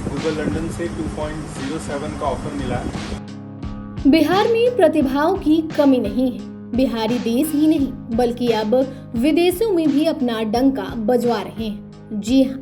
Google London से 2.07 का offer मिला है। बिहार में प्रतिभाओं की कमी नहीं है। बिहारी देश ही नहीं बल्कि अब विदेशों में भी अपना डंका बजवा रहे हैं। जी हाँ,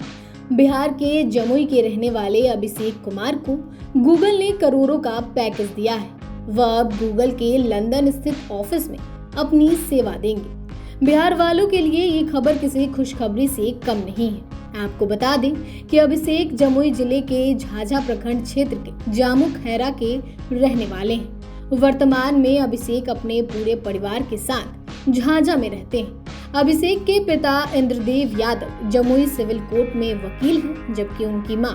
बिहार के जमुई के रहने वाले अभिषेक कुमार को गूगल ने करोड़ों का पैकेज दिया है। वह अब गूगल के लंदन स्थित ऑफिस में अपनी सेवा देंगे। बिहार वालों के लिए ये खबर किसी खुशखबरी से कम नहीं है। आपको बता दें कि अभिषेक जमुई जिले के झाझा प्रखंड क्षेत्र के जामू खैरा के रहने वाले हैं। वर्तमान में अभिषेक अपने पूरे परिवार के साथ झाझा में रहते हैं। अभिषेक के पिता इंद्रदेव यादव जमुई सिविल कोर्ट में वकील हैं, जबकि उनकी मां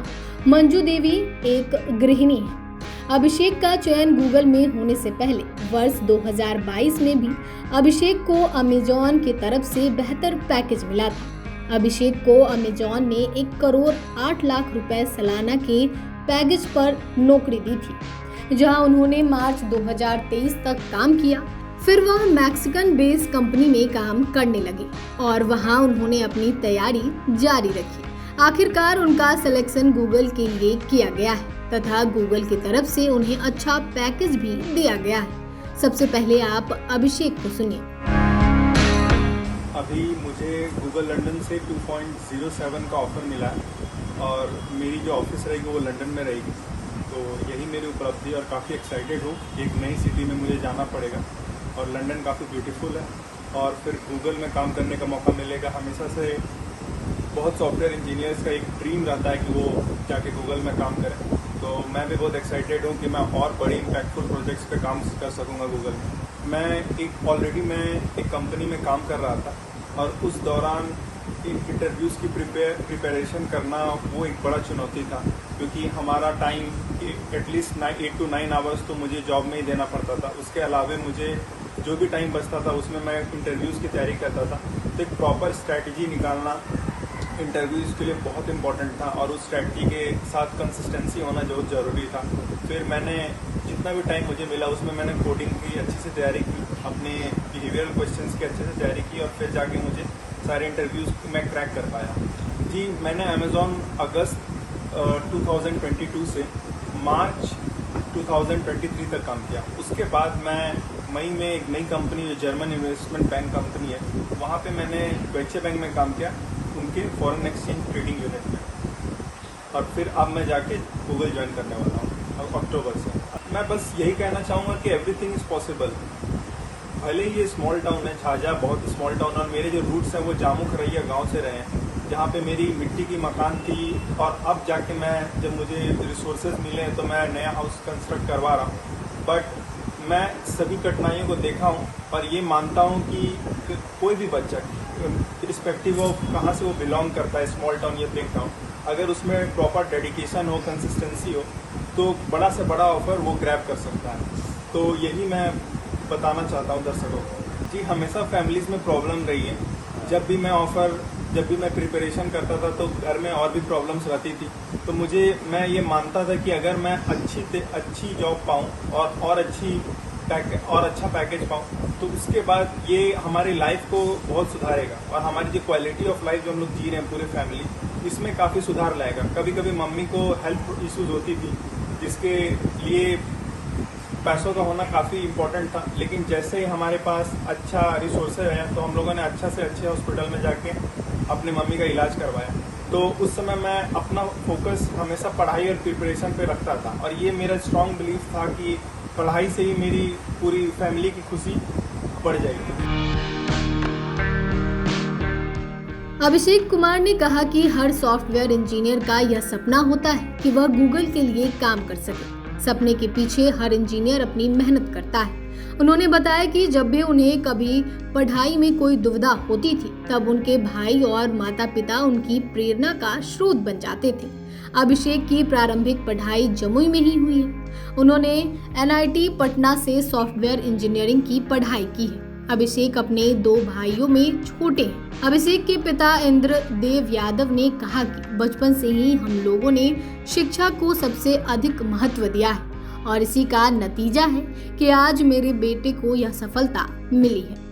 मंजू देवी एक गृहिणी है। अभिषेक का चयन गूगल में होने से पहले वर्ष 2022 में भी अभिषेक को अमेजॉन की तरफ से बेहतर पैकेज मिला था। अभिषेक को अमेजॉन ने 1 करोड़ 8 लाख रुपए सालाना के पैकेज पर नौकरी दी थी, जहां उन्होंने मार्च 2023 तक काम किया। फिर वह मैक्सिकन बेस्ड कंपनी में काम करने लगे और वहां उन्होंने अपनी तैयारी जारी रखी। आखिरकार उनका सिलेक्शन गूगल के लिए किया गया है तथा गूगल की तरफ से उन्हें अच्छा पैकेज भी दिया गया है। सबसे पहले आप अभिषेक को सुनिए। अभी मुझे गूगल लंदन से 2.07 का ऑफर मिला है और मेरी जो ऑफिस रहेगी वो लंदन में रहेगी। तो यही मेरी उपलब्धि और काफ़ी एक्साइटेड हूँ। एक नई सिटी में मुझे जाना पड़ेगा और लंदन काफ़ी ब्यूटीफुल है और फिर गूगल में काम करने का मौका मिलेगा। हमेशा से बहुत सॉफ्टवेयर इंजीनियर्स का एक ड्रीम रहता है कि वो जाके गूगल में काम करें। तो मैं भी बहुत एक्साइटेड हूँ कि मैं और बड़ी इम्पैक्टफुल प्रोजेक्ट्स पे काम कर सकूँगा गूगल में। मैं ऑलरेडी एक कंपनी में काम कर रहा था और उस दौरान इंटरव्यूज़ की प्रिपरेशन करना वो एक बड़ा चुनौती था, क्योंकि हमारा टाइम एटलीस्ट 8 to 9 आवर्स तो मुझे जॉब में ही देना पड़ता था। उसके अलावा मुझे जो भी टाइम बचता था उसमें मैं इंटरव्यूज़ की तैयारी करता था। तो एक प्रॉपर स्ट्रैटेजी निकालना इंटरव्यूज़ के लिए बहुत इंपॉर्टेंट था और उस स्ट्रैटेजी के साथ कंसिस्टेंसी होना बहुत ज़रूरी था। फिर मैंने जितना भी टाइम मुझे मिला उसमें मैंने कोडिंग की अच्छे से तैयारी की, अपने बिहेवियरल क्वेश्चंस की अच्छे से तैयारी की और फिर जाके मुझे सारे इंटरव्यूज़ मैं क्रैक कर पाया। जी, मैंने अमेज़ॉन अगस्त 2022 से मार्च 2023 तक काम किया। उसके बाद मैं मई में एक नई कंपनी जो जर्मन इन्वेस्टमेंट बैंक कंपनी है वहाँ पे मैंने डॉइचे बैंक में काम किया, उनके फॉरेन एक्सचेंज ट्रेडिंग यूनिट में। और फिर अब मैं जाके गूगल ज्वाइन करने वाला हूँ अक्टूबर से। मैं बस यही कहना चाहूँगा कि एवरीथिंग इज़ पॉसिबल। भले ही ये स्मॉल टाउन है, झाझा बहुत स्मॉल टाउन, और मेरे जो रूट्स हैं वो जामू खरैया गाँव से रहे हैं, जहाँ पे मेरी मिट्टी की मकान थी। और अब जाके मैं जब मुझे रिसोर्सेज मिले तो मैं नया हाउस कंस्ट्रक्ट करवा रहा हूँ। बट मैं सभी कठिनाइयों को देखा हूँ और ये मानता हूँ कि कोई भी बच्चा रिस्पेक्टिव ऑफ कहाँ से वो बिलोंग करता है, स्मॉल टाउन या बिग टाउन, अगर उसमें प्रॉपर डेडिकेशन हो, कंसिस्टेंसी हो, तो बड़ा से बड़ा ऑफर वो ग्रैब कर सकता है। तो यही मैं बताना चाहता हूँ दर्शकों को। जी, हमेशा फैमिलीज़ में प्रॉब्लम रही है। जब भी मैं प्रिपरेशन करता था तो घर में और भी प्रॉब्लम्स रहती थी। तो मैं ये मानता था कि अगर मैं अच्छी जॉब पाऊँ और अच्छा पैकेज पाऊँ तो उसके बाद ये हमारी लाइफ को बहुत सुधारेगा और हमारी जो क्वालिटी ऑफ लाइफ जो हम लोग जी रहे हैं पूरे फैमिली, इसमें काफ़ी सुधार लाएगा। कभी कभी मम्मी को हेल्थ इश्यूज होती थी जिसके लिए पैसों का होना काफ़ी इम्पोर्टेंट था, लेकिन जैसे ही हमारे पास अच्छा रिसोर्सेज है तो हम लोगों ने अच्छा से अच्छे हॉस्पिटल में जाके अपने मम्मी का इलाज करवाया। तो उस समय मैं अपना फोकस हमेशा पढ़ाई और प्रिपरेशन पे रखता था और ये मेरा स्ट्रॉन्ग बिलीफ था कि पढ़ाई से ही मेरी पूरी फैमिली की खुशी बढ़ जाएगी। अभिषेक कुमार ने कहा कि हर सॉफ्टवेयर इंजीनियर का यह सपना होता है कि वह गूगल के लिए काम कर सके। सपने के पीछे हर इंजीनियर अपनी मेहनत करता है। उन्होंने बताया कि जब भी उन्हें कभी पढ़ाई में कोई दुविधा होती थी तब उनके भाई और माता पिता उनकी प्रेरणा का स्रोत बन जाते थे। अभिषेक की प्रारंभिक पढ़ाई जमुई में ही हुई है। उन्होंने NIT पटना से सॉफ्टवेयर इंजीनियरिंग की पढ़ाई की है। अभिषेक अपने 2 भाइयों में छोटे हैं। अभिषेक के पिता इंद्रदेव यादव ने कहा कि बचपन से ही हम लोगों ने शिक्षा को सबसे अधिक महत्व दिया है और इसी का नतीजा है कि आज मेरे बेटे को यह सफलता मिली है।